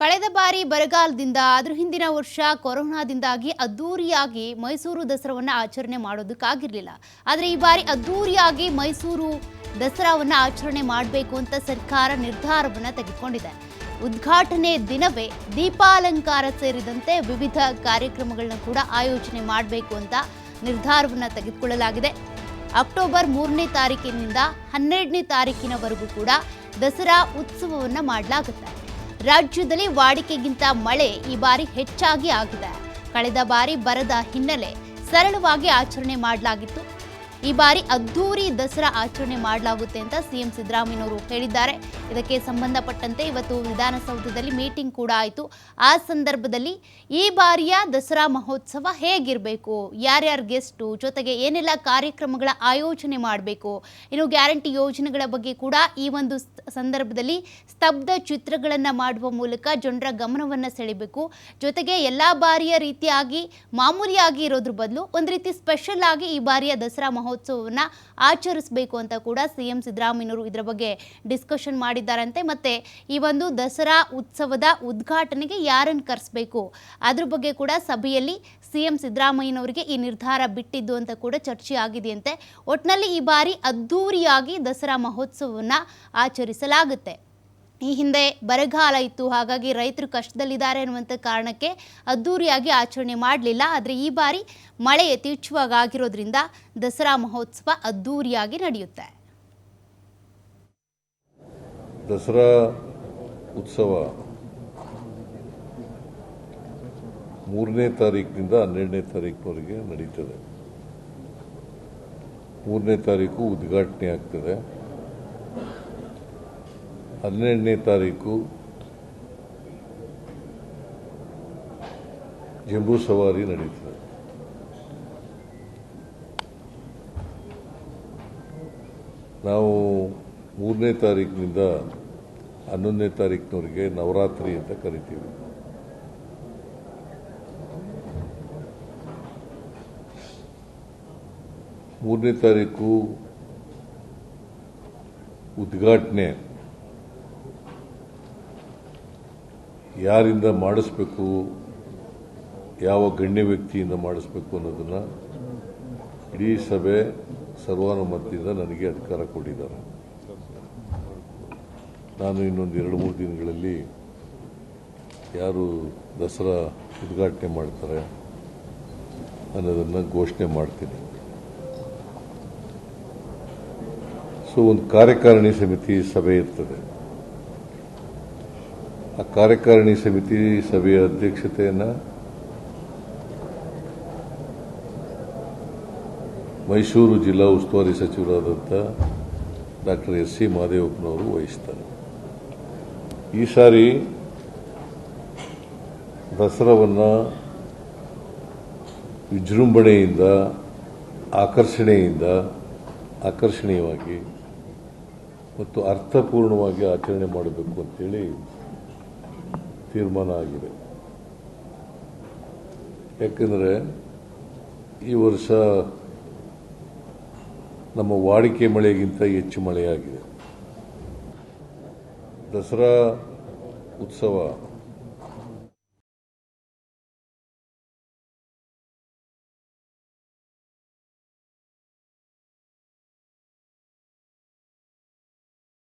ಕಳೆದ ಬಾರಿ ಬರಗಾಲದಿಂದ ಅದರ ಹಿಂದಿನ ವರ್ಷ ಕೊರೋನಾದಿಂದಾಗಿ ಅದ್ದೂರಿಯಾಗಿ ಮೈಸೂರು ದಸರಾವನ್ನು ಆಚರಣೆ ಮಾಡೋದಕ್ಕಾಗಿರಲಿಲ್ಲ. ಆದರೆ ಈ ಬಾರಿ ಅದ್ದೂರಿಯಾಗಿ ಮೈಸೂರು ದಸರಾವನ್ನು ಆಚರಣೆ ಮಾಡಬೇಕು ಅಂತ ಸರ್ಕಾರ ನಿರ್ಧಾರವನ್ನು ತೆಗೆದುಕೊಂಡಿದೆ. ಉದ್ಘಾಟನೆ ದಿನವೇ ದೀಪಾಲಂಕಾರ ಸೇರಿದಂತೆ ವಿವಿಧ ಕಾರ್ಯಕ್ರಮಗಳನ್ನ ಕೂಡ ಆಯೋಜನೆ ಮಾಡಬೇಕು ಅಂತ ನಿರ್ಧಾರವನ್ನು ತೆಗೆದುಕೊಳ್ಳಲಾಗಿದೆ. ಅಕ್ಟೋಬರ್ 3ನೇ ತಾರೀಕಿನಿಂದ 12ನೇ ತಾರೀಕಿನವರೆಗೂ ಕೂಡ ದಸರಾ ಉತ್ಸವವನ್ನು ಮಾಡಲಾಗುತ್ತೆ. ರಾಜ್ಯದಲ್ಲಿ ವಾಡಿಕೆಗಿಂತ ಮಳೆ ಈ ಬಾರಿ ಹೆಚ್ಚಾಗಿ ಆಗಿದೆ. ಕಳೆದ ಬಾರಿ ಬರದ ಹಿನ್ನೆಲೆ ಸರಳವಾಗಿ ಆಚರಣೆ ಮಾಡಲಾಗಿತ್ತು. ಈ ಬಾರಿ ಅದ್ದೂರಿ ದಸರಾ ಆಚರಣೆ ಮಾಡಲಾಗುತ್ತೆ ಅಂತ ಸಿಎಂ ಸಿದ್ದರಾಮಯ್ಯನವರು ಹೇಳಿದ್ದಾರೆ. ಇದಕ್ಕೆ ಸಂಬಂಧಪಟ್ಟಂತೆ ಇವತ್ತು ವಿಧಾನಸೌಧದಲ್ಲಿ ಮೀಟಿಂಗ್ ಕೂಡ ಆಯಿತು. ಆ ಸಂದರ್ಭದಲ್ಲಿ ಈ ಬಾರಿಯ ದಸರಾ ಮಹೋತ್ಸವ ಹೇಗಿರಬೇಕು, ಯಾರ್ಯಾರು ಗೆಸ್ಟು, ಜೊತೆಗೆ ಏನೆಲ್ಲ ಕಾರ್ಯಕ್ರಮಗಳ ಆಯೋಜನೆ ಮಾಡಬೇಕು, ಇನ್ನು ಗ್ಯಾರಂಟಿ ಯೋಜನೆಗಳ ಬಗ್ಗೆ ಕೂಡ ಈ ಒಂದು ಸಂದರ್ಭದಲ್ಲಿ ಸ್ತಬ್ಧ ಚಿತ್ರಗಳನ್ನು ಮಾಡುವ ಮೂಲಕ ಜನರ ಗಮನವನ್ನು ಸೆಳೆಯಬೇಕು. ಜೊತೆಗೆ ಎಲ್ಲ ಬಾರಿಯ ರೀತಿಯಾಗಿ ಮಾಮೂಲಿಯಾಗಿ ಇರೋದ್ರ ಬದಲು ಒಂದು ರೀತಿ ಸ್ಪೆಷಲ್ ಆಗಿ ಈ ಬಾರಿಯ ದಸರಾ ಮಹೋತ್ಸವವನ್ನು ಆಚರಿಸಬೇಕು ಅಂತ ಕೂಡ ಸಿಎಂ ಸಿದ್ದರಾಮಯ್ಯನವರು ಇದರ ಬಗ್ಗೆ ಡಿಸ್ಕಷನ್ ಮಾಡಿದ್ದಾರಂತೆ. ಮತ್ತೆ ಈ ಒಂದು ದಸರಾ ಉತ್ಸವದ ಉದ್ಘಾಟನೆಗೆ ಯಾರನ್ನು ಕರೆಸಬೇಕು ಅದ್ರ ಬಗ್ಗೆ ಕೂಡ ಸಭೆಯಲ್ಲಿ ಸಿಎಂ ಸಿದ್ದರಾಮಯ್ಯನವರಿಗೆ ಈ ನಿರ್ಧಾರ ಬಿಟ್ಟಿದ್ದು ಅಂತ ಕೂಡ ಚರ್ಚೆ ಆಗಿದೆಯಂತೆ. ಒಟ್ಟಿನಲ್ಲಿ ಈ ಬಾರಿ ಅದ್ದೂರಿಯಾಗಿ ದಸರಾ ಮಹೋತ್ಸವವನ್ನು ಆಚರಿಸಲಾಗುತ್ತೆ. ಈ ಹಿಂದೆ ಬರಗಾಲ ಇತ್ತು, ಹಾಗಾಗಿ ರೈತರು ಕಷ್ಟದಲ್ಲಿದ್ದಾರೆ ಅನ್ನುವಂಥ ಕಾರಣಕ್ಕೆ ಅದ್ದೂರಿಯಾಗಿ ಆಚರಣೆ ಮಾಡಲಿಲ್ಲ. ಆದರೆ ಈ ಬಾರಿ ಮಳೆ ಯಥೇಚ್ಛವಾಗಿ ಆಗಿರೋದ್ರಿಂದ ದಸರಾ ಮಹೋತ್ಸವ ಅದ್ದೂರಿಯಾಗಿ ನಡೆಯುತ್ತೆ. ದಸರಾ ಉತ್ಸವ 3ನೇ ತಾರೀಕಿನಿಂದ 12ನೇ ತಾರೀಕಿನವರೆಗೆ ನಡೀತದೆ. 3ನೇ ತಾರೀಕು ಉದ್ಘಾಟನೆ ಆಗ್ತದೆ. 12ನೇ ತಾರೀಕು ಜಂಬೂ ಸವಾರಿ ನಡೀತದೆ. ನಾವು 3ನೇ ತಾರೀಕಿನಿಂದ 11ನೇ ತಾರೀಕಿನವರೆಗೆ ನವರಾತ್ರಿ ಅಂತ ಕರಿತೀವಿ. ಮೂರನೇ ತಾರೀಕು ಉದ್ಘಾಟನೆ ಯಾರಿಂದ ಮಾಡಿಸ್ಬೇಕು, ಯಾವ ಗಣ್ಯ ವ್ಯಕ್ತಿಯಿಂದ ಮಾಡಿಸ್ಬೇಕು ಅನ್ನೋದನ್ನು ಇಡೀ ಸಭೆ ಸರ್ವಾನುಮತದಿಂದ ನನಗೆ ಅಧಿಕಾರ ಕೊಟ್ಟಿದ್ದಾರೆ. ನಾನು ಇನ್ನೊಂದು 2-3 ದಿನಗಳಲ್ಲಿ ಯಾರು ದಸರಾ ಉದ್ಘಾಟನೆ ಮಾಡ್ತಾರೆ ಅನ್ನೋದನ್ನು ಘೋಷಣೆ ಮಾಡ್ತೀನಿ. ಒಂದು ಕಾರ್ಯಕಾರಿಣಿ ಸಮಿತಿ ಸಭೆ ಇರ್ತದೆ. ಆ ಕಾರ್ಯಕಾರಿಣಿ ಸಮಿತಿ ಸಭೆಯ ಅಧ್ಯಕ್ಷತೆಯನ್ನು ಮೈಸೂರು ಜಿಲ್ಲಾ ಉಸ್ತುವಾರಿ ಸಚಿವರಾದಂಥ ಡಾಕ್ಟರ್ ಎಸ್.ಸಿ. ಮಹದೇವಪ್ಪನವರು ವಹಿಸ್ತಾರೆ. ಈ ಸಾರಿ ದಸರಾವನ್ನು ವಿಜೃಂಭಣೆಯಿಂದ ಆಕರ್ಷಣೀಯವಾಗಿ ಮತ್ತು ಅರ್ಥಪೂರ್ಣವಾಗಿ ಆಚರಣೆ ಮಾಡಬೇಕು ಅಂತೇಳಿ ತೀರ್ಮಾನ ಆಗಿದೆ. ಯಾಕೆಂದರೆ ಈ ವರ್ಷ ನಮ್ಮ ವಾಡಿಕೆ ಮಳೆಗಿಂತ ಹೆಚ್ಚು ಮಳೆಯಾಗಿದೆ. ದಸರಾ ಉತ್ಸವ